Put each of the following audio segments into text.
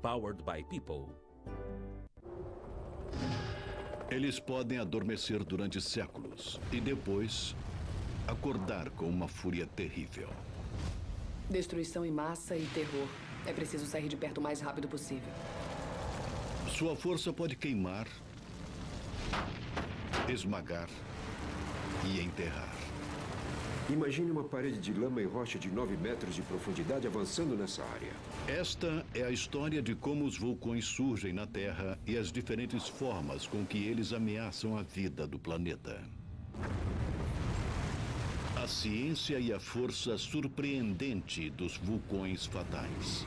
powered by people. Eles podem adormecer durante séculos e depois acordar com uma fúria terrível. Destruição em massa e terror. É preciso sair de perto o mais rápido possível. Sua força pode queimar, esmagar e enterrar. Imagine uma parede de lama e rocha de 9 metros de profundidade avançando nessa área. Esta é a história de como os vulcões surgem na Terra e as diferentes formas com que eles ameaçam a vida do planeta. A ciência e a força surpreendente dos vulcões fatais.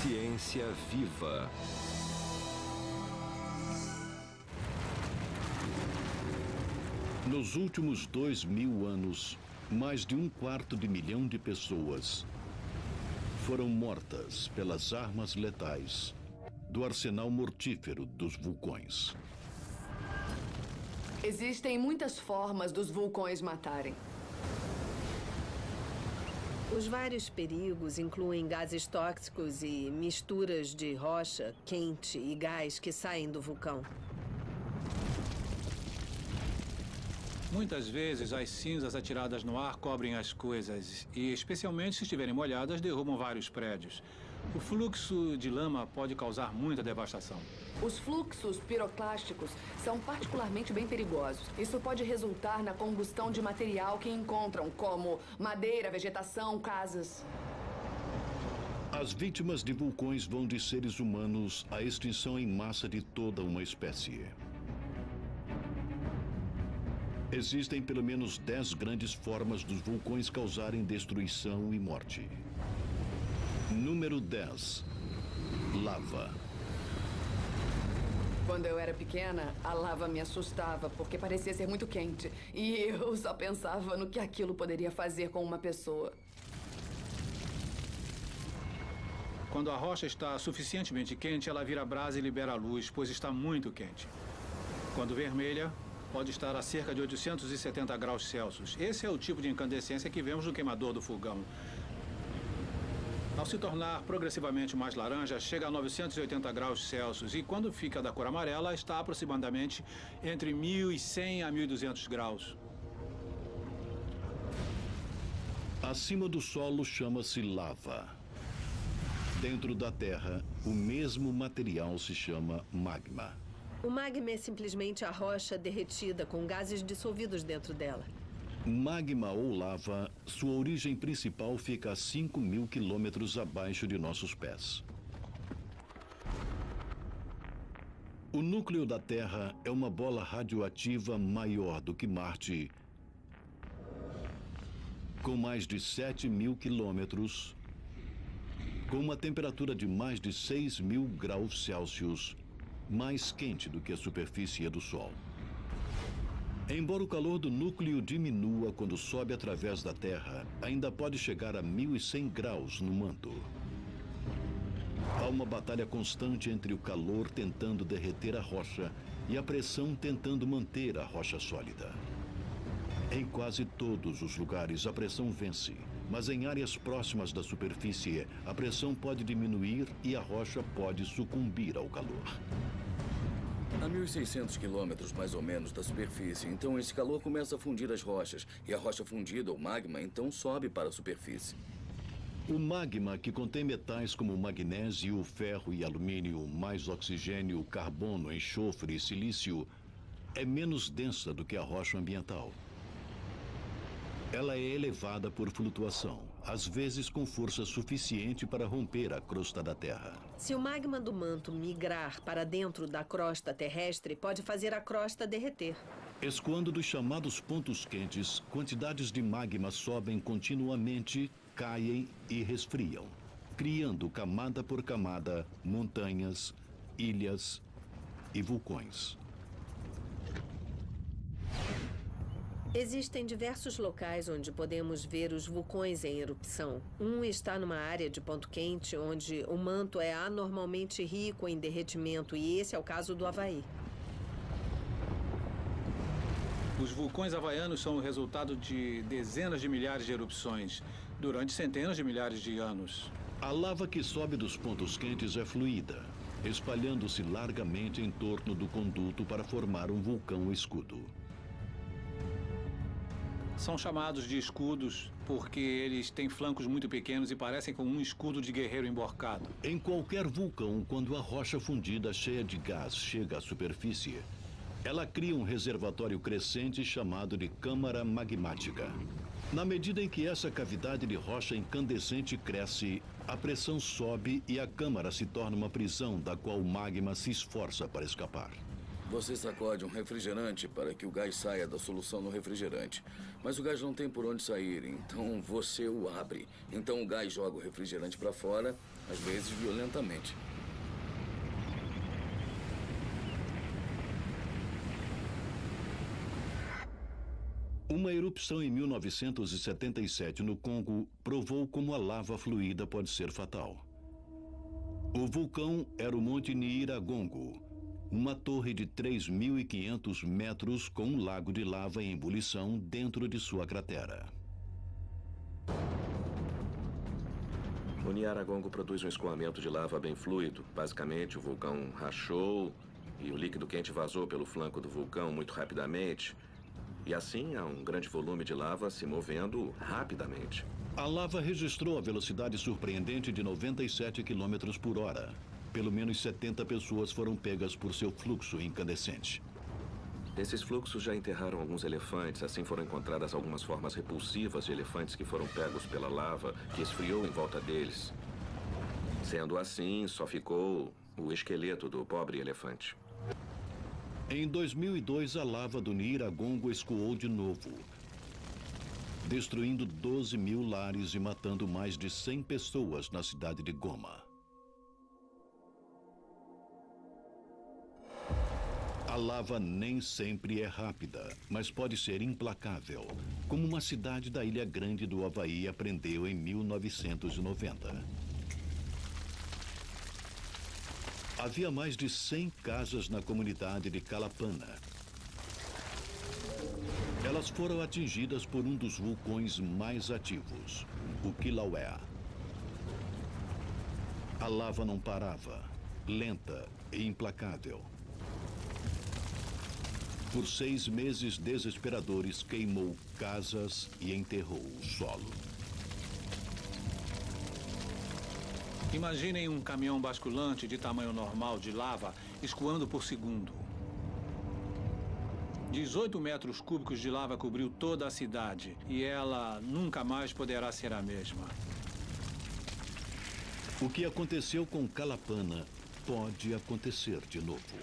Ciência viva. Nos últimos 2000 anos, mais de 1/4 de milhão de pessoas foram mortas pelas armas letais do arsenal mortífero dos vulcões. Existem muitas formas dos vulcões matarem. Os vários perigos incluem gases tóxicos e misturas de rocha, quente e gás que saem do vulcão. Muitas vezes, as cinzas atiradas no ar cobrem as coisas e, especialmente se estiverem molhadas, derrubam vários prédios. O fluxo de lama pode causar muita devastação. Os fluxos piroclásticos são particularmente bem perigosos. Isso pode resultar na combustão de material que encontram, como madeira, vegetação, casas. As vítimas de vulcões vão de seres humanos à extinção em massa de toda uma espécie. Existem pelo menos 10 grandes formas dos vulcões causarem destruição e morte. Número 10. Lava. Quando eu era pequena, a lava me assustava porque parecia ser muito quente. E eu só pensava no que aquilo poderia fazer com uma pessoa. Quando a rocha está suficientemente quente, ela vira brasa e libera luz, pois está muito quente. Quando vermelha, pode estar a cerca de 870 graus Celsius. Esse é o tipo de incandescência que vemos no queimador do fogão. Ao se tornar progressivamente mais laranja, chega a 980 graus Celsius e quando fica da cor amarela, está aproximadamente entre 1.100 a 1.200 graus. Acima do solo chama-se lava. Dentro da Terra, o mesmo material se chama magma. O magma é simplesmente a rocha derretida com gases dissolvidos dentro dela. Magma ou lava, sua origem principal fica a 5.000 quilômetros abaixo de nossos pés. O núcleo da Terra é uma bola radioativa maior do que Marte, com mais de 7.000 quilômetros, com uma temperatura de mais de 6.000 graus Celsius, mais quente do que a superfície do Sol. Embora o calor do núcleo diminua quando sobe através da Terra, ainda pode chegar a 1.100 graus no manto. Há uma batalha constante entre o calor tentando derreter a rocha e a pressão tentando manter a rocha sólida. Em quase todos os lugares, a pressão vence, mas em áreas próximas da superfície, a pressão pode diminuir e a rocha pode sucumbir ao calor. A 1.600 quilômetros, mais ou menos, da superfície, então esse calor começa a fundir as rochas. E a rocha fundida, o magma, então sobe para a superfície. O magma, que contém metais como magnésio, ferro e alumínio, mais oxigênio, carbono, enxofre e silício, é menos densa do que a rocha ambiental. Ela é elevada por flutuação, às vezes com força suficiente para romper a crosta da Terra. Se o magma do manto migrar para dentro da crosta terrestre, pode fazer a crosta derreter. Escoando dos chamados pontos quentes, quantidades de magma sobem continuamente, caem e resfriam, criando camada por camada montanhas, ilhas e vulcões. Existem diversos locais onde podemos ver os vulcões em erupção. Um está numa área de ponto quente, onde o manto é anormalmente rico em derretimento, e esse é o caso do Havaí. Os vulcões havaianos são o resultado de dezenas de milhares de erupções durante centenas de milhares de anos. A lava que sobe dos pontos quentes é fluida, espalhando-se largamente em torno do conduto para formar um vulcão escudo. São chamados de escudos porque eles têm flancos muito pequenos e parecem com um escudo de guerreiro emborcado. Em qualquer vulcão, quando a rocha fundida cheia de gás chega à superfície, ela cria um reservatório crescente chamado de câmara magmática. Na medida em que essa cavidade de rocha incandescente cresce, a pressão sobe e a câmara se torna uma prisão da qual o magma se esforça para escapar. Você sacode um refrigerante para que o gás saia da solução no refrigerante. Mas o gás não tem por onde sair, então você o abre. Então o gás joga o refrigerante para fora, às vezes violentamente. Uma erupção em 1977 no Congo provou como a lava fluida pode ser fatal. O vulcão era o Monte Nyiragongo, uma torre de 3.500 metros com um lago de lava em ebulição dentro de sua cratera. O Nyiragongo produz um escoamento de lava bem fluido. Basicamente, o vulcão rachou e o líquido quente vazou pelo flanco do vulcão muito rapidamente. E assim há um grande volume de lava se movendo rapidamente. A lava registrou a velocidade surpreendente de 97 km por hora. Pelo menos 70 pessoas foram pegas por seu fluxo incandescente. Esses fluxos já enterraram alguns elefantes, assim foram encontradas algumas formas repulsivas de elefantes que foram pegos pela lava, que esfriou em volta deles. Sendo assim, só ficou o esqueleto do pobre elefante. Em 2002, a lava do Nyiragongo escoou de novo, destruindo 12 mil lares e matando mais de 100 pessoas na cidade de Goma. A lava nem sempre é rápida, mas pode ser implacável, como uma cidade da Ilha Grande do Havaí aprendeu em 1990. Havia mais de 100 casas na comunidade de Kalapana. Elas foram atingidas por um dos vulcões mais ativos, o Kilauea. A lava não parava, lenta e implacável. Por 6 meses desesperadores, queimou casas e enterrou o solo. Imaginem um caminhão basculante de tamanho normal de lava escoando por segundo. 18 metros cúbicos de lava cobriu toda a cidade e ela nunca mais poderá ser a mesma. O que aconteceu com Kalapana pode acontecer de novo.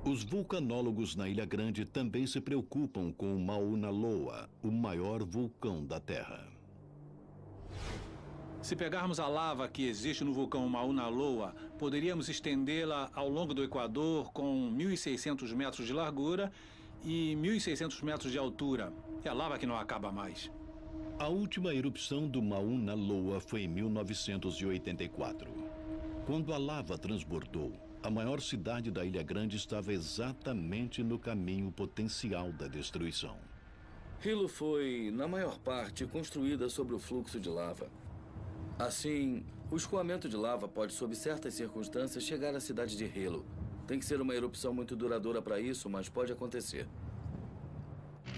Os vulcanólogos na Ilha Grande também se preocupam com o Mauna Loa, o maior vulcão da Terra. Se pegarmos a lava que existe no vulcão Mauna Loa, poderíamos estendê-la ao longo do Equador com 1.600 metros de largura e 1.600 metros de altura. É a lava que não acaba mais. A última erupção do Mauna Loa foi em 1984. Quando a lava transbordou, a maior cidade da Ilha Grande estava exatamente no caminho potencial da destruição. Hilo foi, na maior parte, construída sobre o fluxo de lava. Assim, o escoamento de lava pode, sob certas circunstâncias, chegar à cidade de Hilo. Tem que ser uma erupção muito duradoura para isso, mas pode acontecer.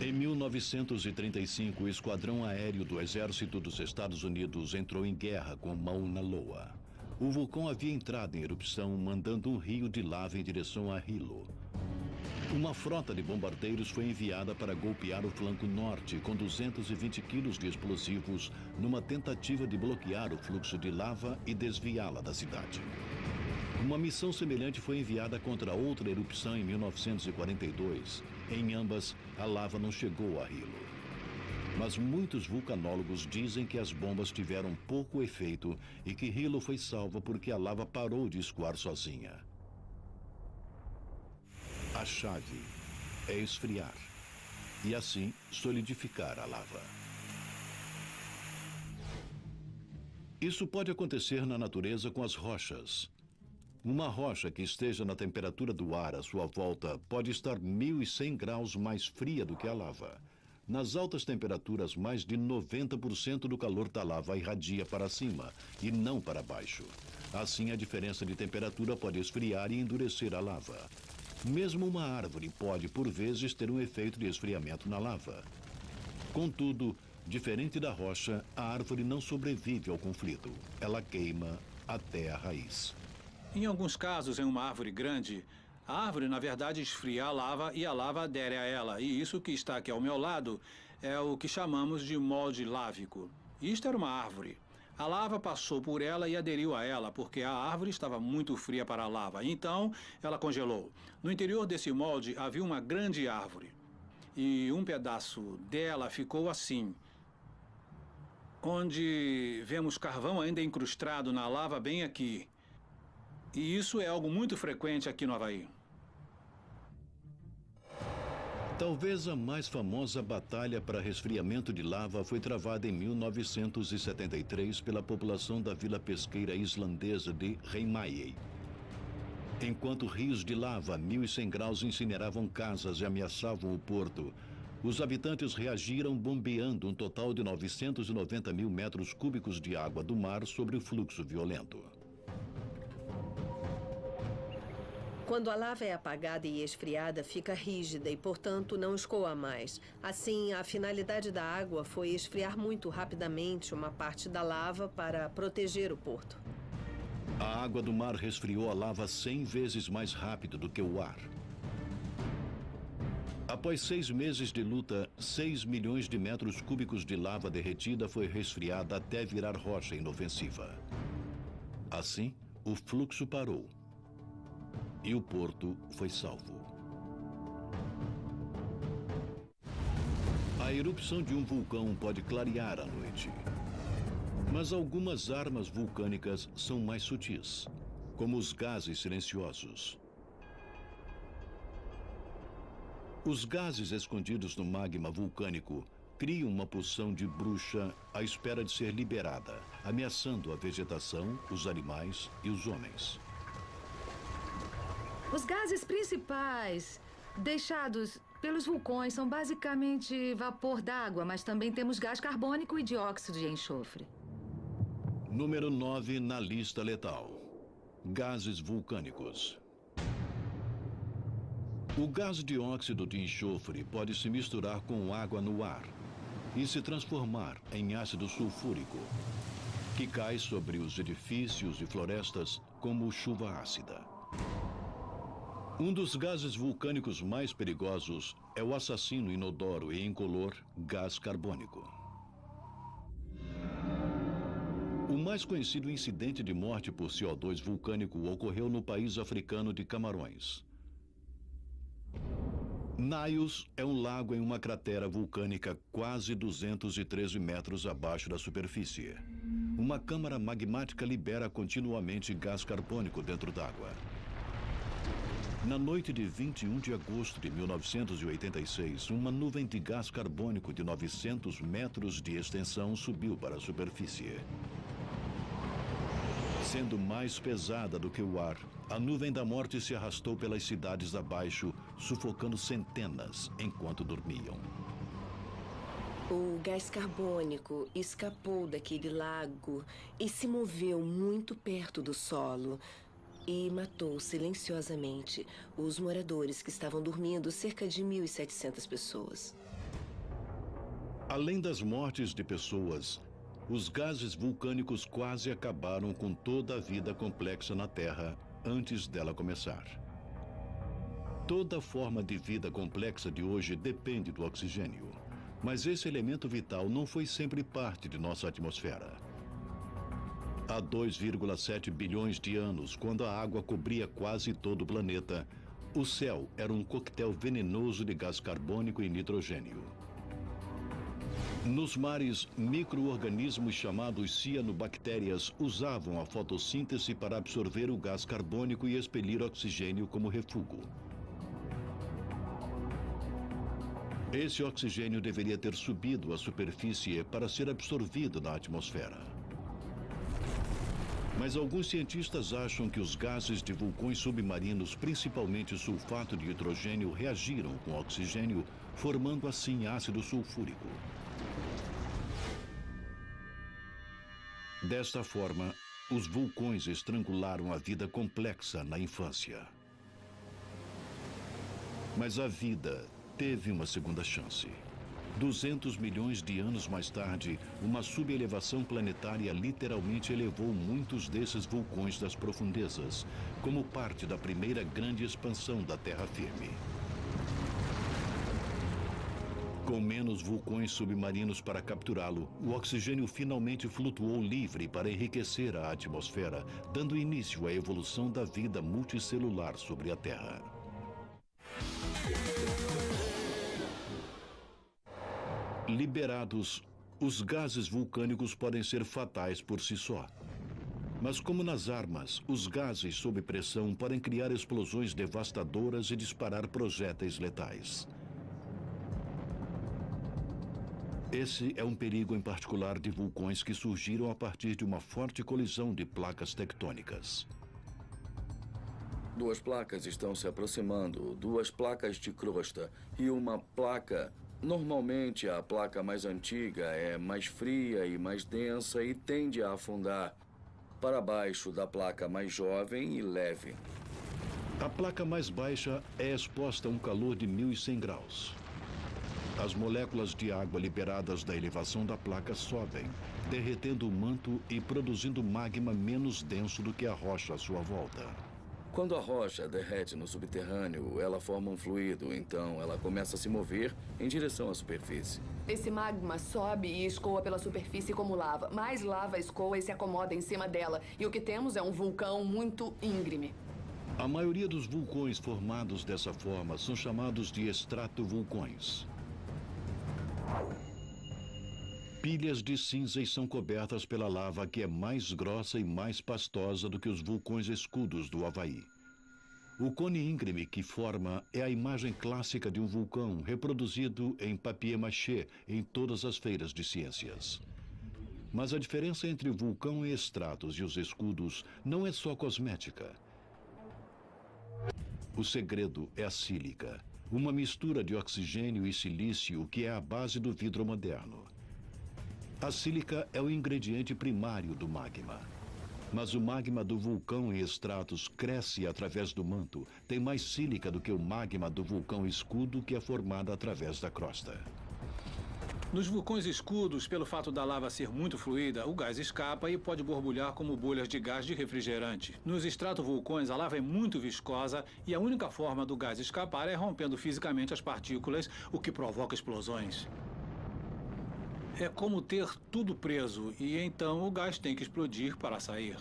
Em 1935, o Esquadrão Aéreo do Exército dos Estados Unidos entrou em guerra com Mauna Loa. O vulcão havia entrado em erupção, mandando um rio de lava em direção a Hilo. Uma frota de bombardeiros foi enviada para golpear o flanco norte com 220 quilos de explosivos numa tentativa de bloquear o fluxo de lava e desviá-la da cidade. Uma missão semelhante foi enviada contra outra erupção em 1942. Em ambas, a lava não chegou a Hilo. Mas muitos vulcanólogos dizem que as bombas tiveram pouco efeito e que Hilo foi salva porque a lava parou de escoar sozinha. A chave é esfriar e assim solidificar a lava. Isso pode acontecer na natureza com as rochas. Uma rocha que esteja na temperatura do ar à sua volta pode estar 1.100 graus mais fria do que a lava. Nas altas temperaturas, mais de 90% do calor da lava irradia para cima e não para baixo. Assim, a diferença de temperatura pode esfriar e endurecer a lava. Mesmo uma árvore pode, por vezes, ter um efeito de esfriamento na lava. Contudo, diferente da rocha, a árvore não sobrevive ao conflito. Ela queima até a raiz. Em alguns casos, em uma árvore grande, a árvore, na verdade, esfria a lava e a lava adere a ela. E isso que está aqui ao meu lado é o que chamamos de molde lávico. Isto era uma árvore. A lava passou por ela e aderiu a ela, porque a árvore estava muito fria para a lava. Então, ela congelou. No interior desse molde havia uma grande árvore. E um pedaço dela ficou assim, onde vemos carvão ainda incrustado na lava bem aqui. E isso é algo muito frequente aqui no Havaí. Talvez a mais famosa batalha para resfriamento de lava foi travada em 1973 pela população da vila pesqueira islandesa de Heimaey. Enquanto rios de lava a 1.100 graus incineravam casas e ameaçavam o porto, os habitantes reagiram bombeando um total de 990 mil metros cúbicos de água do mar sobre o fluxo violento. Quando a lava é apagada e esfriada, fica rígida e, portanto, não escoa mais. Assim, a finalidade da água foi esfriar muito rapidamente uma parte da lava para proteger o porto. A água do mar resfriou a lava 100 vezes mais rápido do que o ar. Após 6 meses de luta, 6 milhões de metros cúbicos de lava derretida foi resfriada até virar rocha inofensiva. Assim, o fluxo parou. E o porto foi salvo. A erupção de um vulcão pode clarear a noite. Mas algumas armas vulcânicas são mais sutis, como os gases silenciosos. Os gases escondidos no magma vulcânico criam uma poção de bruxa à espera de ser liberada, ameaçando a vegetação, os animais e os homens. Os gases principais deixados pelos vulcões são basicamente vapor d'água, mas também temos gás carbônico e dióxido de enxofre. Número 9 na lista letal: gases vulcânicos. O gás dióxido de enxofre pode se misturar com água no ar e se transformar em ácido sulfúrico, que cai sobre os edifícios e florestas como chuva ácida. Um dos gases vulcânicos mais perigosos é o assassino inodoro e incolor gás carbônico. O mais conhecido incidente de morte por CO2 vulcânico ocorreu no país africano de Camarões. Naios é um lago em uma cratera vulcânica quase 213 metros abaixo da superfície. Uma câmara magmática libera continuamente gás carbônico dentro d'água. Na noite de 21 de agosto de 1986, uma nuvem de gás carbônico de 900 metros de extensão subiu para a superfície. Sendo mais pesada do que o ar, a nuvem da morte se arrastou pelas cidades abaixo, sufocando centenas enquanto dormiam. O gás carbônico escapou daquele lago e se moveu muito perto do solo e matou silenciosamente os moradores que estavam dormindo, cerca de 1.700 pessoas. Além das mortes de pessoas, os gases vulcânicos quase acabaram com toda a vida complexa na Terra antes dela começar. Toda forma de vida complexa de hoje depende do oxigênio, mas esse elemento vital não foi sempre parte de nossa atmosfera. Há 2,7 bilhões de anos, quando a água cobria quase todo o planeta, o céu era um coquetel venenoso de gás carbônico e nitrogênio. Nos mares, micro-organismos chamados cianobactérias usavam a fotossíntese para absorver o gás carbônico e expelir oxigênio como refúgio. Esse oxigênio deveria ter subido à superfície para ser absorvido na atmosfera. Mas alguns cientistas acham que os gases de vulcões submarinos, principalmente sulfato de hidrogênio, reagiram com oxigênio, formando assim ácido sulfúrico. Desta forma, os vulcões estrangularam a vida complexa na infância. Mas a vida teve uma segunda chance. 200 milhões de anos mais tarde, uma subelevação planetária literalmente elevou muitos desses vulcões das profundezas, como parte da primeira grande expansão da terra firme. Com menos vulcões submarinos para capturá-lo, o oxigênio finalmente flutuou livre para enriquecer a atmosfera, dando início à evolução da vida multicelular sobre a Terra. Liberados, os gases vulcânicos podem ser fatais por si só. Mas como nas armas, os gases sob pressão podem criar explosões devastadoras e disparar projéteis letais. Esse é um perigo em particular de vulcões que surgiram a partir de uma forte colisão de placas tectônicas. Duas placas estão se aproximando, duas placas de crosta e uma placa. Normalmente, a placa mais antiga é mais fria e mais densa e tende a afundar para baixo da placa mais jovem e leve. A placa mais baixa é exposta a um calor de 1.100 graus. As moléculas de água liberadas da elevação da placa sobem, derretendo o manto e produzindo magma menos denso do que a rocha à sua volta. Quando a rocha derrete no subterrâneo, ela forma um fluido, então ela começa a se mover em direção à superfície. Esse magma sobe e escoa pela superfície como lava. Mais lava escoa e se acomoda em cima dela. E o que temos é um vulcão muito íngreme. A maioria dos vulcões formados dessa forma são chamados de estratovulcões. Pilhas de cinzas são cobertas pela lava que é mais grossa e mais pastosa do que os vulcões escudos do Havaí. O cone íngreme que forma é a imagem clássica de um vulcão reproduzido em papier-mâché em todas as feiras de ciências. Mas a diferença entre o vulcão e estratos e os escudos não é só cosmética. O segredo é a sílica, uma mistura de oxigênio e silício que é a base do vidro moderno. A sílica é o ingrediente primário do magma. Mas o magma do vulcão em estratos cresce através do manto. Tem mais sílica do que o magma do vulcão escudo, que é formado através da crosta. Nos vulcões escudos, pelo fato da lava ser muito fluida, o gás escapa e pode borbulhar como bolhas de gás de refrigerante. Nos estratovulcões, a lava é muito viscosa e a única forma do gás escapar é rompendo fisicamente as partículas, o que provoca explosões. É como ter tudo preso e então o gás tem que explodir para sair.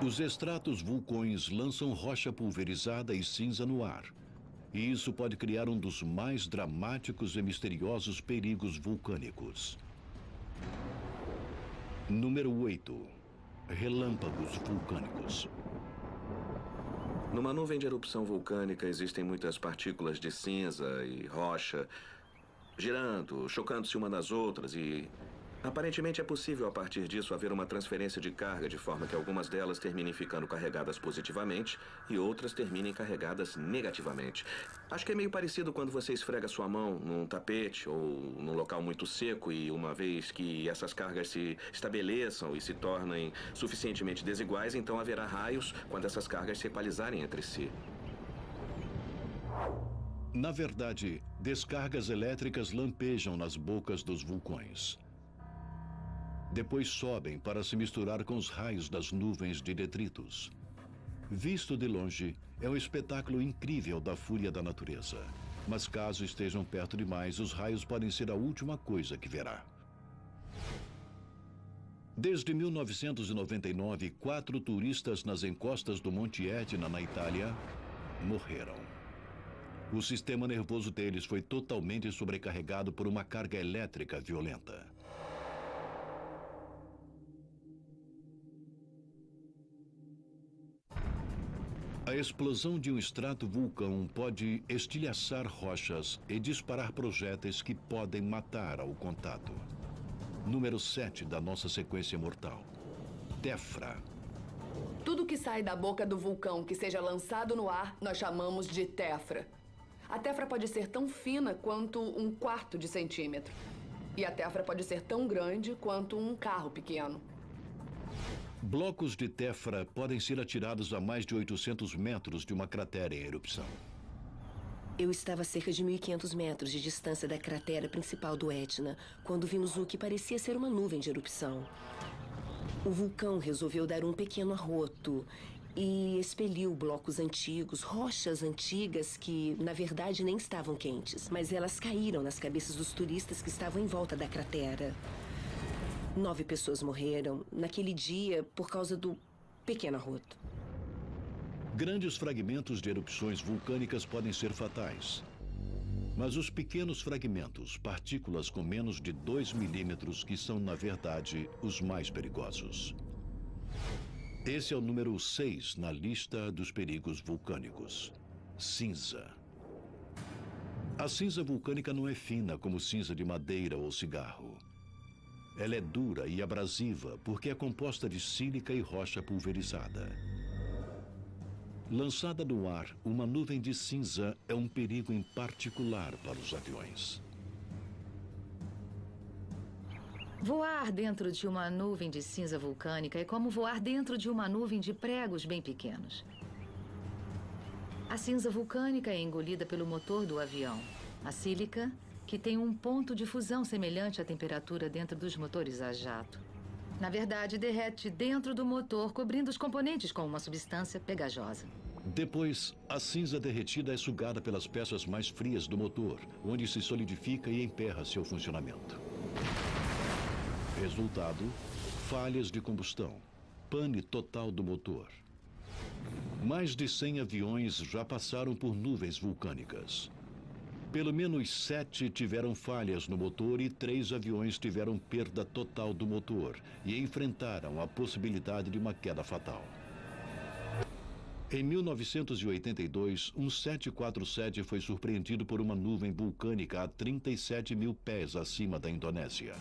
Os estratos vulcões lançam rocha pulverizada e cinza no ar. E isso pode criar um dos mais dramáticos e misteriosos perigos vulcânicos. Número 8. Relâmpagos vulcânicos. Numa nuvem de erupção vulcânica existem muitas partículas de cinza e rocha girando, chocando-se uma nas outras e... aparentemente é possível, a partir disso, haver uma transferência de carga, de forma que algumas delas terminem ficando carregadas positivamente e outras terminem carregadas negativamente. Acho que é meio parecido quando você esfrega sua mão num tapete ou num local muito seco e uma vez que essas cargas se estabeleçam e se tornem suficientemente desiguais, então haverá raios quando essas cargas se equalizarem entre si. Na verdade, descargas elétricas lampejam nas bocas dos vulcões. Depois sobem para se misturar com os raios das nuvens de detritos. Visto de longe, é um espetáculo incrível da fúria da natureza. Mas caso estejam perto demais, os raios podem ser a última coisa que verá. Desde 1999, 4 turistas nas encostas do Monte Etna, na Itália, morreram. O sistema nervoso deles foi totalmente sobrecarregado por uma carga elétrica violenta. A explosão de um extrato-vulcão pode estilhaçar rochas e disparar projéteis que podem matar ao contato. Número 7 da nossa sequência mortal. Tefra. Tudo que sai da boca do vulcão que seja lançado no ar, nós chamamos de tefra. A tefra pode ser tão fina quanto 1/4 de centímetro. E a tefra pode ser tão grande quanto um carro pequeno. Blocos de tefra podem ser atirados a mais de 800 metros de uma cratera em erupção. Eu estava a cerca de 1.500 metros de distância da cratera principal do Etna, quando vimos o que parecia ser uma nuvem de erupção. O vulcão resolveu dar um pequeno arroto e expeliu blocos antigos, rochas antigas que, na verdade, nem estavam quentes, mas elas caíram nas cabeças dos turistas que estavam em volta da cratera. 9 pessoas morreram naquele dia por causa do pequeno arroto. Grandes fragmentos de erupções vulcânicas podem ser fatais. Mas os pequenos fragmentos, partículas com menos de 2 milímetros, que são, na verdade, os mais perigosos. Esse é o número 6 na lista dos perigos vulcânicos. Cinza. A cinza vulcânica não é fina como cinza de madeira ou cigarro. Ela é dura e abrasiva porque é composta de sílica e rocha pulverizada. Lançada no ar, uma nuvem de cinza é um perigo em particular para os aviões. Voar dentro de uma nuvem de cinza vulcânica é como voar dentro de uma nuvem de pregos bem pequenos. A cinza vulcânica é engolida pelo motor do avião. A sílica, que tem um ponto de fusão semelhante à temperatura dentro dos motores a jato. Na verdade, derrete dentro do motor, cobrindo os componentes com uma substância pegajosa. Depois, a cinza derretida é sugada pelas peças mais frias do motor, onde se solidifica e emperra seu funcionamento. Resultado: falhas de combustão, pane total do motor. Mais de 100 aviões já passaram por nuvens vulcânicas. Pelo menos 7 tiveram falhas no motor e 3 aviões tiveram perda total do motor e enfrentaram a possibilidade de uma queda fatal. Em 1982, um 747 foi surpreendido por uma nuvem vulcânica a 37 mil pés acima da Indonésia.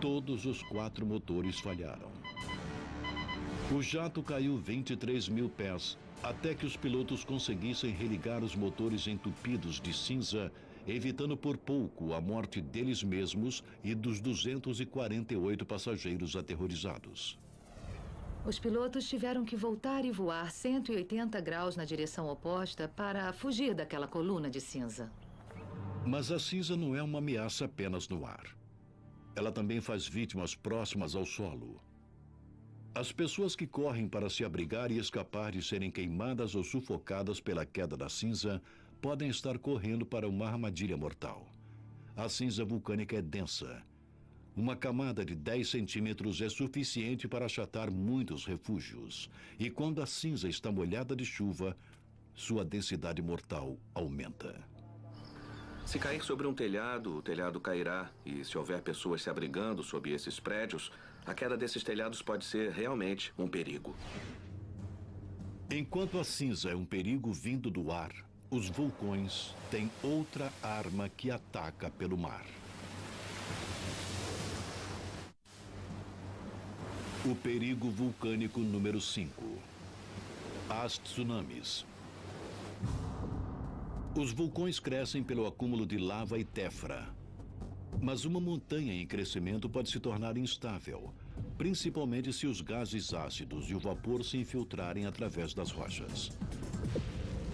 Todos os 4 motores falharam. O jato caiu 23 mil pés, até que os pilotos conseguissem religar os motores entupidos de cinza, evitando por pouco a morte deles mesmos e dos 248 passageiros aterrorizados. Os pilotos tiveram que voltar e voar 180 graus na direção oposta para fugir daquela coluna de cinza. Mas a cinza não é uma ameaça apenas no ar. Ela também faz vítimas próximas ao solo. As pessoas que correm para se abrigar e escapar de serem queimadas ou sufocadas pela queda da cinza podem estar correndo para uma armadilha mortal. A cinza vulcânica é densa. Uma camada de 10 centímetros é suficiente para achatar muitos refúgios. E quando a cinza está molhada de chuva, sua densidade mortal aumenta. Se cair sobre um telhado, o telhado cairá. E se houver pessoas se abrigando sob esses prédios, a queda desses telhados pode ser realmente um perigo. Enquanto a cinza é um perigo vindo do ar, os vulcões têm outra arma que ataca pelo mar. O perigo vulcânico número 5. As tsunamis. Os vulcões crescem pelo acúmulo de lava e tefra. Mas uma montanha em crescimento pode se tornar instável, principalmente se os gases ácidos e o vapor se infiltrarem através das rochas.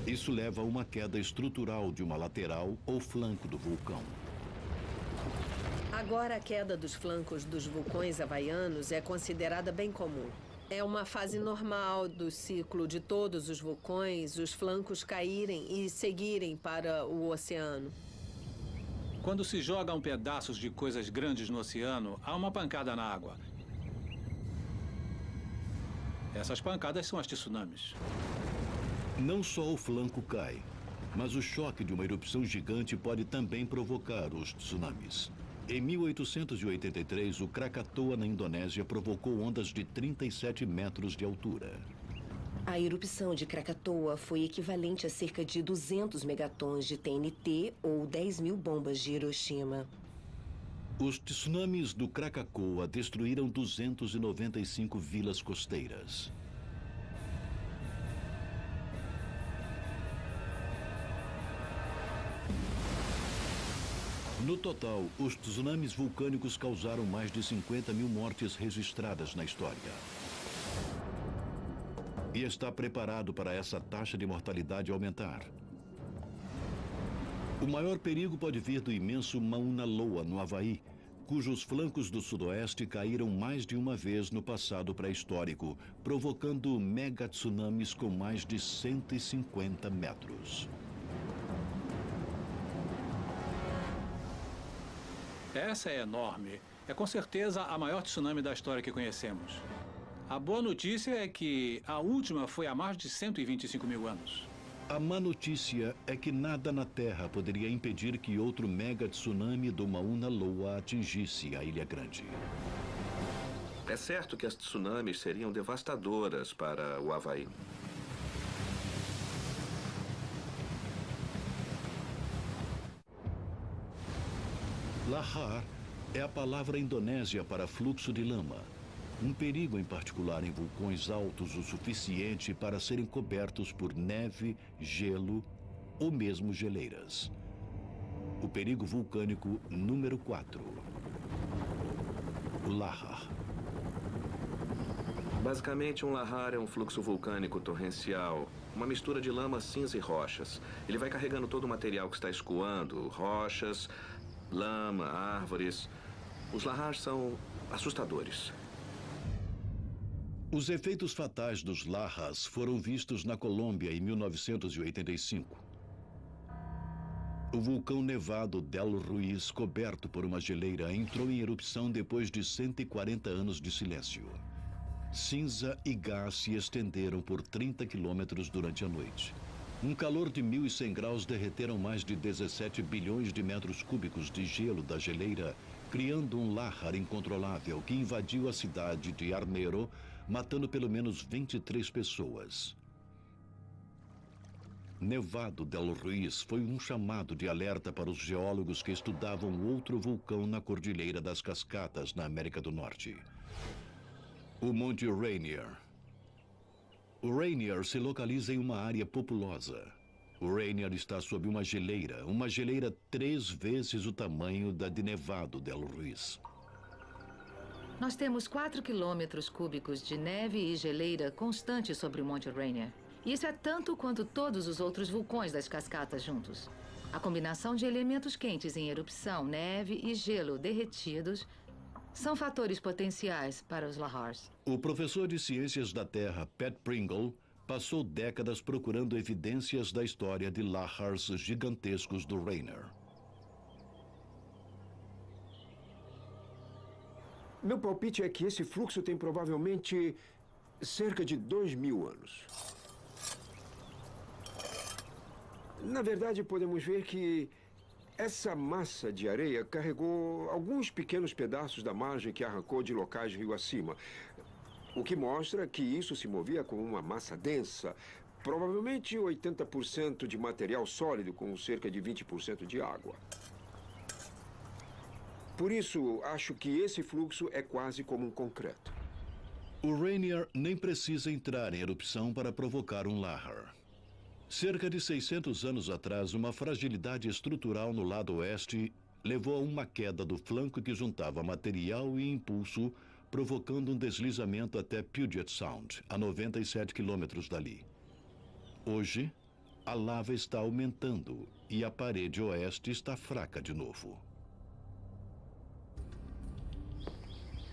Isso leva a uma queda estrutural de uma lateral ou flanco do vulcão. Agora, a queda dos flancos dos vulcões havaianos é considerada bem comum. É uma fase normal do ciclo de todos os vulcões, os flancos caírem e seguirem para o oceano. Quando se jogam pedaços de coisas grandes no oceano, há uma pancada na água. Essas pancadas são as tsunamis. Não só o flanco cai, mas o choque de uma erupção gigante pode também provocar os tsunamis. Em 1883, o Krakatoa, na Indonésia, provocou ondas de 37 metros de altura. A erupção de Krakatoa foi equivalente a cerca de 200 megatons de TNT ou 10.000 bombas de Hiroshima. Os tsunamis do Krakatoa destruíram 295 vilas costeiras. No total, os tsunamis vulcânicos causaram mais de 50 mil mortes registradas na história. E está preparado para essa taxa de mortalidade aumentar. O maior perigo pode vir do imenso Mauna Loa, no Havaí, cujos flancos do sudoeste caíram mais de uma vez no passado pré-histórico, provocando megatsunamis com mais de 150 metros. Essa é enorme. É com certeza a maior tsunami da história que conhecemos. A boa notícia é que a última foi há mais de 125 mil anos. A má notícia é que nada na Terra poderia impedir que outro mega tsunami do Mauna Loa atingisse a Ilha Grande. É certo que as tsunamis seriam devastadoras para o Havaí. Lahar é a palavra indonésia para fluxo de lama. Um perigo em particular em vulcões altos o suficiente para serem cobertos por neve, gelo ou mesmo geleiras. O perigo vulcânico número 4. O Lahar. Basicamente, um lahar é um fluxo vulcânico torrencial, uma mistura de lama, cinza e rochas. Ele vai carregando todo o material que está escoando, rochas, lama, árvores. Os lahars são assustadores. Os efeitos fatais dos lahars foram vistos na Colômbia em 1985. O vulcão nevado Del Ruiz, coberto por uma geleira, entrou em erupção depois de 140 anos de silêncio. Cinza e gás se estenderam por 30 quilômetros durante a noite. Um calor de 1.100 graus derreteram mais de 17 bilhões de metros cúbicos de gelo da geleira, criando um lahar incontrolável que invadiu a cidade de Armero, matando pelo menos 23 pessoas. Nevado del Ruiz foi um chamado de alerta para os geólogos que estudavam outro vulcão na Cordilheira das Cascatas, na América do Norte. O Monte Rainier. O Rainier se localiza em uma área populosa. O Rainier está sob uma geleira 3 vezes o tamanho da de Nevado del Ruiz. Nós temos 4 quilômetros cúbicos de neve e geleira constante sobre o Monte Rainier. Isso é tanto quanto todos os outros vulcões das cascatas juntos. A combinação de elementos quentes em erupção, neve e gelo derretidos são fatores potenciais para os lahars. O professor de Ciências da Terra, Pat Pringle, passou décadas procurando evidências da história de lahars gigantescos do Rainier. Meu palpite é que esse fluxo tem provavelmente cerca de 2.000 anos. Na verdade, podemos ver que essa massa de areia carregou alguns pequenos pedaços da margem que arrancou de locais rio acima, o que mostra que isso se movia com uma massa densa, provavelmente 80% de material sólido com cerca de 20% de água. Por isso, acho que esse fluxo é quase como um concreto. O Rainier nem precisa entrar em erupção para provocar um lahar. Cerca de 600 anos atrás, uma fragilidade estrutural no lado oeste levou a uma queda do flanco que juntava material e impulso, provocando um deslizamento até Puget Sound, a 97 quilômetros dali. Hoje, a lava está aumentando e a parede oeste está fraca de novo.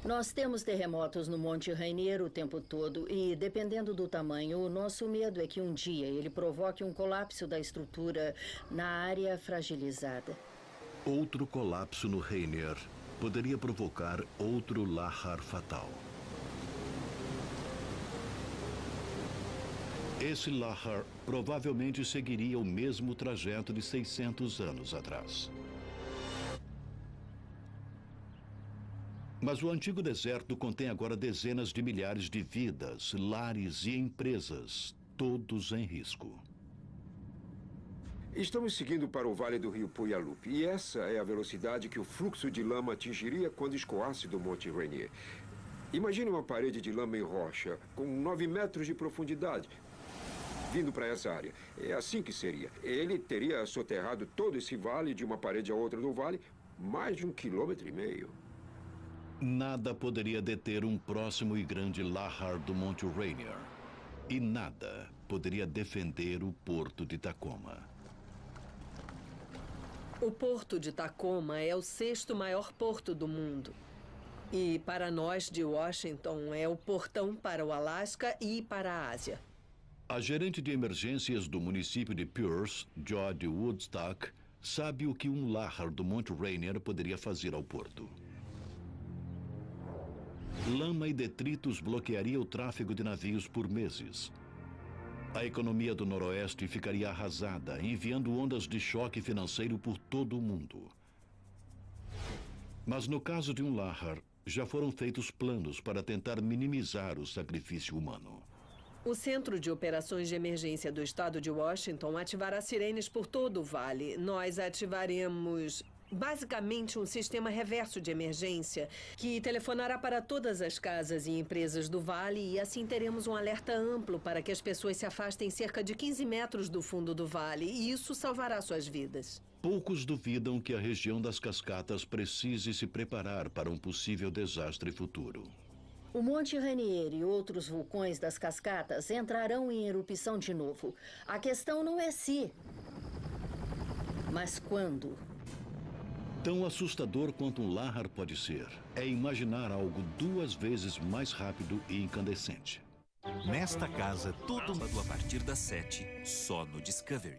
Nós temos terremotos no Monte Rainier o tempo todo e, dependendo do tamanho, o nosso medo é que um dia ele provoque um colapso da estrutura na área fragilizada. Outro colapso no Rainier poderia provocar outro lahar fatal. Esse lahar provavelmente seguiria o mesmo trajeto de 600 anos atrás. Mas o antigo deserto contém agora dezenas de milhares de vidas, lares e empresas, todos em risco. Estamos seguindo para o vale do rio Puyallup, e essa é a velocidade que o fluxo de lama atingiria quando escoasse do Monte Rainier. Imagine uma parede de lama em rocha, com 9 metros de profundidade, vindo para essa área. É assim que seria. Ele teria soterrado todo esse vale, de uma parede a outra do vale, mais de 1,5 km. Nada poderia deter um próximo e grande lahar do Monte Rainier. E nada poderia defender o porto de Tacoma. O porto de Tacoma é o 6º maior porto do mundo. E para nós de Washington é o portão para o Alasca e para a Ásia. A gerente de emergências do município de Pierce, Jody Woodstock, sabe o que um lahar do Monte Rainier poderia fazer ao porto. Lama e detritos bloquearia o tráfego de navios por meses. A economia do Noroeste ficaria arrasada, enviando ondas de choque financeiro por todo o mundo. Mas no caso de um lahar, já foram feitos planos para tentar minimizar o sacrifício humano. O Centro de Operações de Emergência do Estado de Washington ativará sirenes por todo o vale. Nós ativaremos basicamente um sistema reverso de emergência que telefonará para todas as casas e empresas do vale, e assim teremos um alerta amplo para que as pessoas se afastem cerca de 15 metros do fundo do vale, e isso salvará suas vidas. Poucos duvidam que a região das cascatas precise se preparar para um possível desastre futuro. O Monte Rainier e outros vulcões das cascatas entrarão em erupção de novo. A questão não é se, mas quando. Tão assustador quanto um lahar pode ser, é imaginar algo 2 vezes mais rápido e incandescente. Nesta casa, todo mundo a partir das 7, só no Discovery.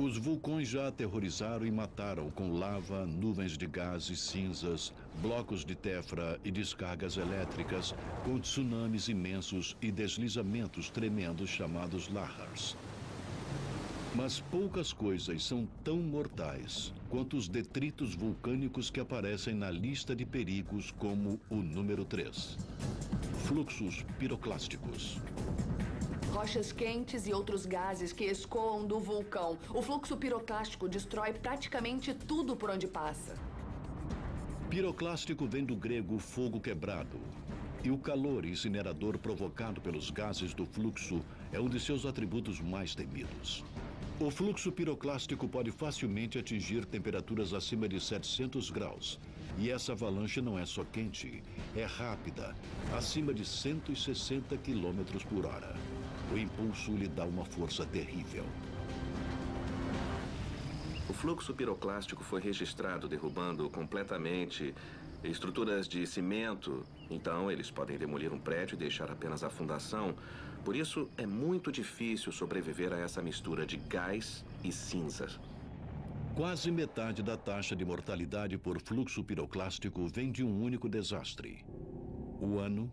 Os vulcões já aterrorizaram e mataram com lava, nuvens de gases, cinzas, blocos de tefra e descargas elétricas, com tsunamis imensos e deslizamentos tremendos chamados lahars. Mas poucas coisas são tão mortais quanto os detritos vulcânicos que aparecem na lista de perigos como o número 3. Fluxos piroclásticos. Rochas quentes e outros gases que escoam do vulcão. O fluxo piroclástico destrói praticamente tudo por onde passa. Piroclástico vem do grego fogo quebrado. E o calor incinerador provocado pelos gases do fluxo é um de seus atributos mais temidos. O fluxo piroclástico pode facilmente atingir temperaturas acima de 700 graus. E essa avalanche não é só quente, é rápida, acima de 160 km por hora. O impulso lhe dá uma força terrível. O fluxo piroclástico foi registrado derrubando completamente estruturas de cimento. Então, eles podem demolir um prédio e deixar apenas a fundação. Por isso, é muito difícil sobreviver a essa mistura de gás e cinzas. Quase metade da taxa de mortalidade por fluxo piroclástico vem de um único desastre. O ano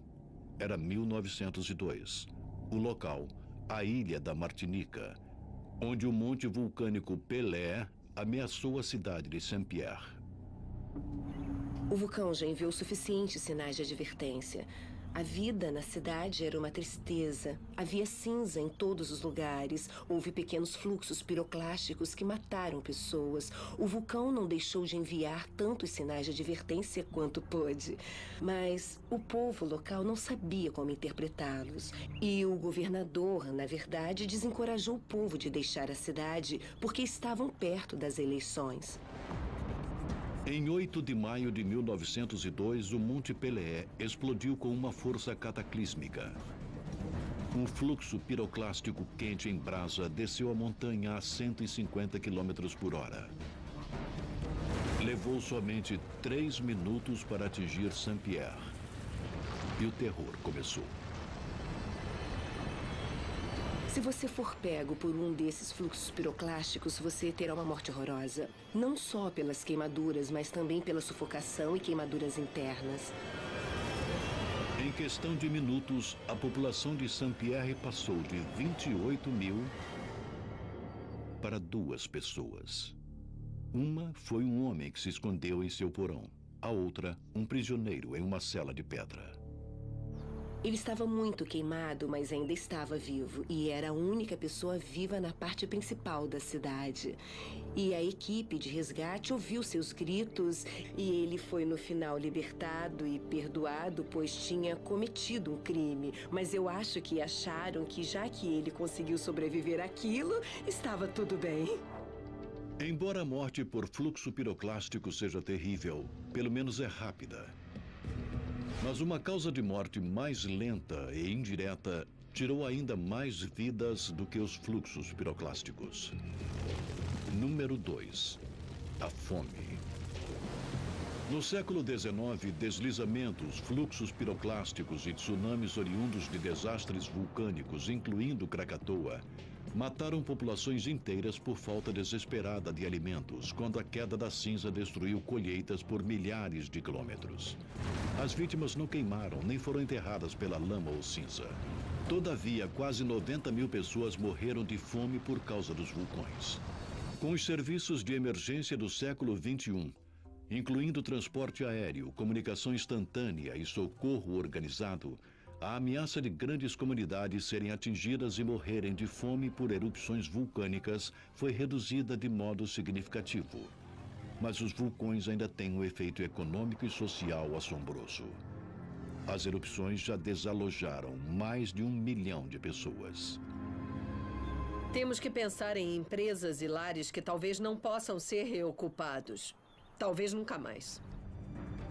era 1902. O local, a ilha da Martinica, onde o monte vulcânico Pelé ameaçou a cidade de Saint-Pierre. O vulcão já enviou suficientes sinais de advertência. A vida na cidade era uma tristeza. Havia cinza em todos os lugares. Houve pequenos fluxos piroclásticos que mataram pessoas. O vulcão não deixou de enviar tantos sinais de advertência quanto pôde. Mas o povo local não sabia como interpretá-los. E o governador, na verdade, desencorajou o povo de deixar a cidade porque estavam perto das eleições. Em 8 de maio de 1902, o Monte Pelé explodiu com uma força cataclísmica. Um fluxo piroclástico quente em brasa desceu a montanha a 150 km por hora. Levou somente 3 minutos para atingir Saint-Pierre. E o terror começou. Se você for pego por um desses fluxos piroclásticos, você terá uma morte horrorosa. Não só pelas queimaduras, mas também pela sufocação e queimaduras internas. Em questão de minutos, a população de Saint-Pierre passou de 28 mil para 2 pessoas. Uma foi um homem que se escondeu em seu porão. A outra, um prisioneiro em uma cela de pedra. Ele estava muito queimado, mas ainda estava vivo. E era a única pessoa viva na parte principal da cidade. E a equipe de resgate ouviu seus gritos e ele foi no final libertado e perdoado, pois tinha cometido um crime. Mas eu acho que acharam que já que ele conseguiu sobreviver àquilo, estava tudo bem. Embora a morte por fluxo piroclástico seja terrível, pelo menos é rápida. Mas uma causa de morte mais lenta e indireta tirou ainda mais vidas do que os fluxos piroclásticos. Número 2. A fome. No século XIX, deslizamentos, fluxos piroclásticos e tsunamis oriundos de desastres vulcânicos, incluindo Krakatoa, mataram populações inteiras por falta desesperada de alimentos, quando a queda da cinza destruiu colheitas por milhares de quilômetros. As vítimas não queimaram, nem foram enterradas pela lama ou cinza. Todavia, quase 90 mil pessoas morreram de fome por causa dos vulcões. Com os serviços de emergência do século XXI, incluindo transporte aéreo, comunicação instantânea e socorro organizado, a ameaça de grandes comunidades serem atingidas e morrerem de fome por erupções vulcânicas foi reduzida de modo significativo. Mas os vulcões ainda têm um efeito econômico e social assombroso. As erupções já desalojaram mais de 1 milhão de pessoas. Temos que pensar em empresas e lares que talvez não possam ser reocupados. Talvez nunca mais.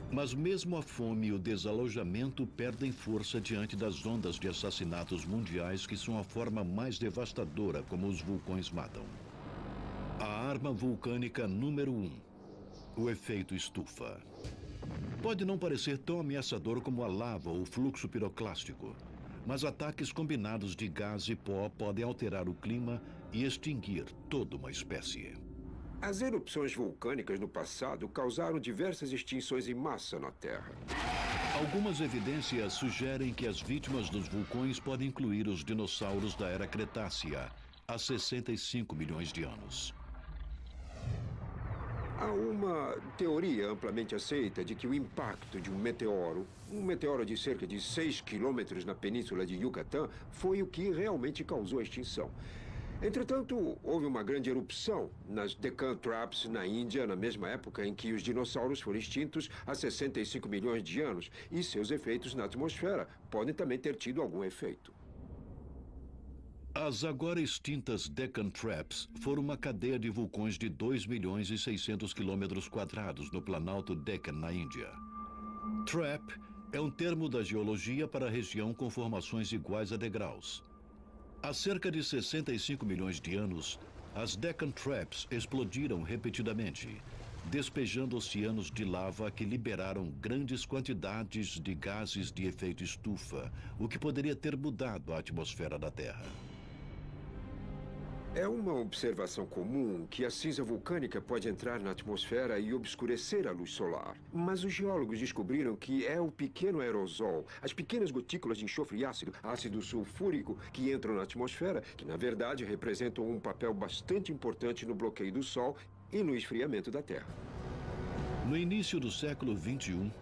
Mas mesmo a fome e o desalojamento perdem força diante das ondas de assassinatos mundiais que são a forma mais devastadora como os vulcões matam. A arma vulcânica número 1. O efeito estufa. Pode não parecer tão ameaçador como a lava ou o fluxo piroclástico, mas ataques combinados de gás e pó podem alterar o clima e extinguir toda uma espécie. As erupções vulcânicas no passado causaram diversas extinções em massa na Terra. Algumas evidências sugerem que as vítimas dos vulcões podem incluir os dinossauros da Era Cretácea, há 65 milhões de anos. Há uma teoria amplamente aceita de que o impacto de um meteoro de cerca de 6 quilômetros na península de Yucatán, foi o que realmente causou a extinção. Entretanto, houve uma grande erupção nas Deccan Traps, na Índia, na mesma época em que os dinossauros foram extintos há 65 milhões de anos, e seus efeitos na atmosfera podem também ter tido algum efeito. As agora extintas Deccan Traps foram uma cadeia de vulcões de 2.600.000 quilômetros quadrados no Planalto Deccan, na Índia. Trap é um termo da geologia para a região com formações iguais a degraus. Há cerca de 65 milhões de anos, as Deccan Traps explodiram repetidamente, despejando oceanos de lava que liberaram grandes quantidades de gases de efeito estufa, o que poderia ter mudado a atmosfera da Terra. É uma observação comum que a cinza vulcânica pode entrar na atmosfera e obscurecer a luz solar. Mas os geólogos descobriram que é o pequeno aerosol, as pequenas gotículas de enxofre e ácido sulfúrico que entram na atmosfera, que na verdade representam um papel bastante importante no bloqueio do Sol e no esfriamento da Terra. No início do século XXI,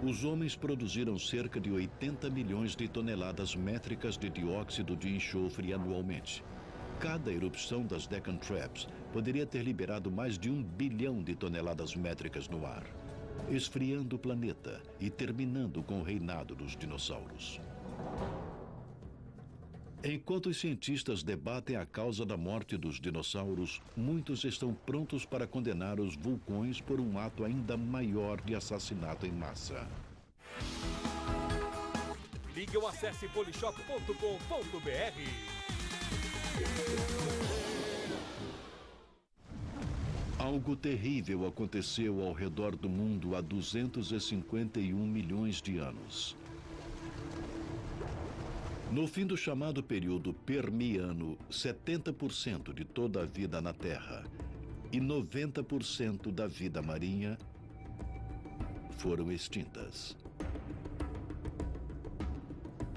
os homens produziram cerca de 80 milhões de toneladas métricas de dióxido de enxofre anualmente. Cada erupção das Deccan Traps poderia ter liberado mais de 1 bilhão de toneladas métricas no ar, esfriando o planeta e terminando com o reinado dos dinossauros. Enquanto os cientistas debatem a causa da morte dos dinossauros, muitos estão prontos para condenar os vulcões por um ato ainda maior de assassinato em massa. Ligue ou acesse polishop.com.br. Algo terrível aconteceu ao redor do mundo há 251 milhões de anos. No fim do chamado período Permiano, 70% de toda a vida na Terra e 90% da vida marinha foram extintas.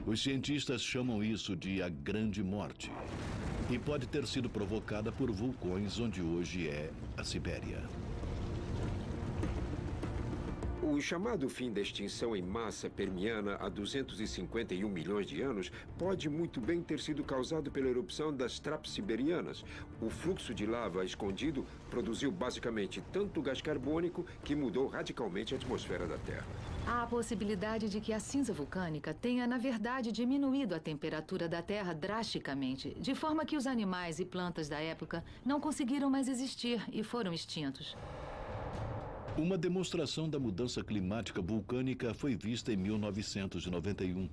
Os cientistas chamam isso de a Grande Morte. e pode ter sido provocada por vulcões onde hoje é a Sibéria. O chamado fim da extinção em massa permiana há 251 milhões de anos pode muito bem ter sido causado pela erupção das traps siberianas. O fluxo de lava escondido produziu basicamente tanto gás carbônico que mudou radicalmente a atmosfera da Terra. Há a possibilidade de que a cinza vulcânica tenha, na verdade, diminuído a temperatura da Terra drasticamente, de forma que os animais e plantas da época não conseguiram mais existir e foram extintos. Uma demonstração da mudança climática vulcânica foi vista em 1991,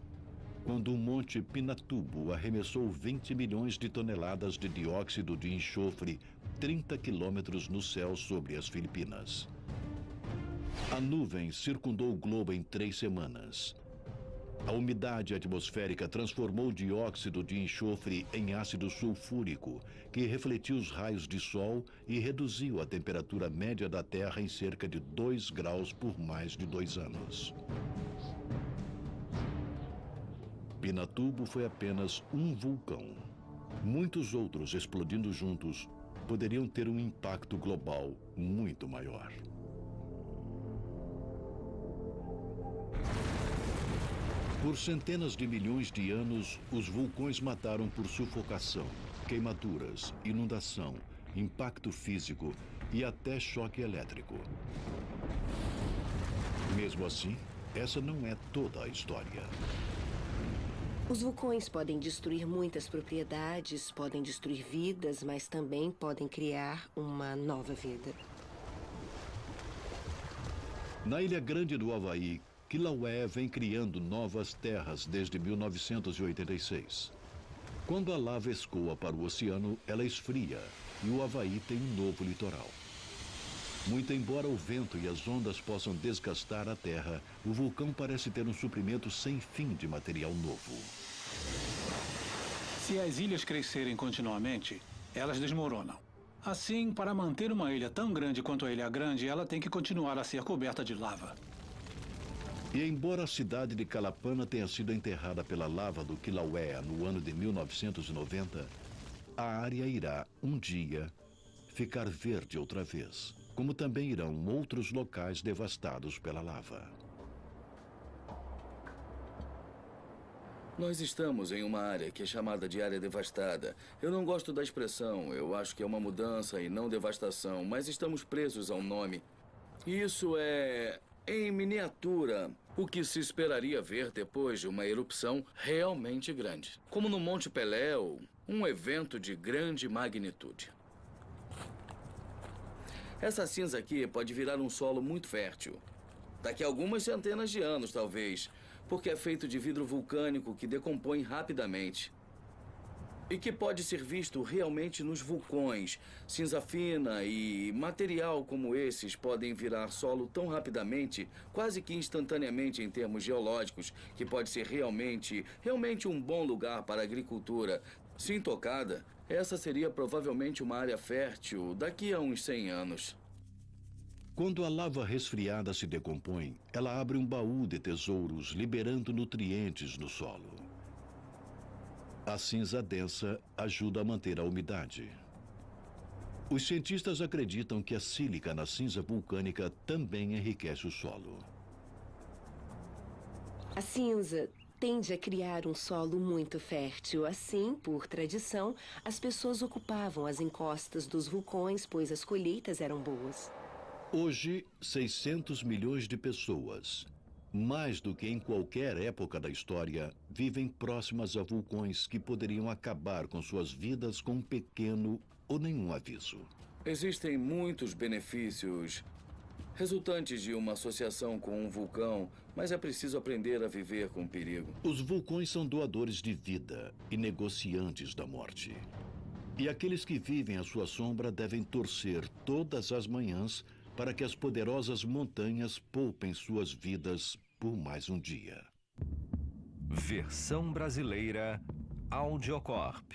quando o Monte Pinatubo arremessou 20 milhões de toneladas de dióxido de enxofre 30 quilômetros no céu sobre as Filipinas. A nuvem circundou o globo em 3 semanas. A umidade atmosférica transformou o dióxido de enxofre em ácido sulfúrico, que refletiu os raios de sol e reduziu a temperatura média da Terra em cerca de 2 graus por mais de 2 anos. Pinatubo foi apenas um vulcão. Muitos outros explodindo juntos poderiam ter um impacto global muito maior. Por centenas de milhões de anos, os vulcões mataram por sufocação, queimaduras, inundação, impacto físico e até choque elétrico. Mesmo assim, essa não é toda a história. Os vulcões podem destruir muitas propriedades, podem destruir vidas, mas também podem criar uma nova vida. Na Ilha Grande do Havaí, Kilauea vem criando novas terras desde 1986. Quando a lava escoa para o oceano, ela esfria e o Havaí tem um novo litoral. Muito embora o vento e as ondas possam desgastar a terra, o vulcão parece ter um suprimento sem fim de material novo. Se as ilhas crescerem continuamente, elas desmoronam. Assim, para manter uma ilha tão grande quanto a Ilha Grande, ela tem que continuar a ser coberta de lava. E embora a cidade de Calapana tenha sido enterrada pela lava do Kilauea no ano de 1990, a área irá, um dia, ficar verde outra vez, como também irão outros locais devastados pela lava. Nós estamos em uma área que é chamada de área devastada. Eu não gosto da expressão, eu acho que é uma mudança e não devastação, mas estamos presos ao nome. Isso é, em miniatura, o que se esperaria ver depois de uma erupção realmente grande. Como no Monte Pelé, um evento de grande magnitude. Essa cinza aqui pode virar um solo muito fértil. Daqui a algumas centenas de anos, talvez, porque é feito de vidro vulcânico que decompõe rapidamente. E que pode ser visto realmente nos vulcões. Cinza fina e material como esses podem virar solo tão rapidamente, quase que instantaneamente em termos geológicos, que pode ser realmente um bom lugar para a agricultura. Se intocada, essa seria provavelmente uma área fértil daqui a uns 100 anos. Quando a lava resfriada se decompõe, ela abre um baú de tesouros, liberando nutrientes no solo. A cinza densa ajuda a manter a umidade. Os cientistas acreditam que a sílica na cinza vulcânica também enriquece o solo. A cinza tende a criar um solo muito fértil. Assim, por tradição, as pessoas ocupavam as encostas dos vulcões, pois as colheitas eram boas. Hoje, 600 milhões de pessoas, mais do que em qualquer época da história, vivem próximas a vulcões que poderiam acabar com suas vidas com um pequeno ou nenhum aviso. Existem muitos benefícios resultantes de uma associação com um vulcão, mas é preciso aprender a viver com o perigo. Os vulcões são doadores de vida e negociantes da morte. E aqueles que vivem à sua sombra devem torcer todas as manhãs para que as poderosas montanhas poupem suas vidas por mais um dia. Versão brasileira Audiocorp.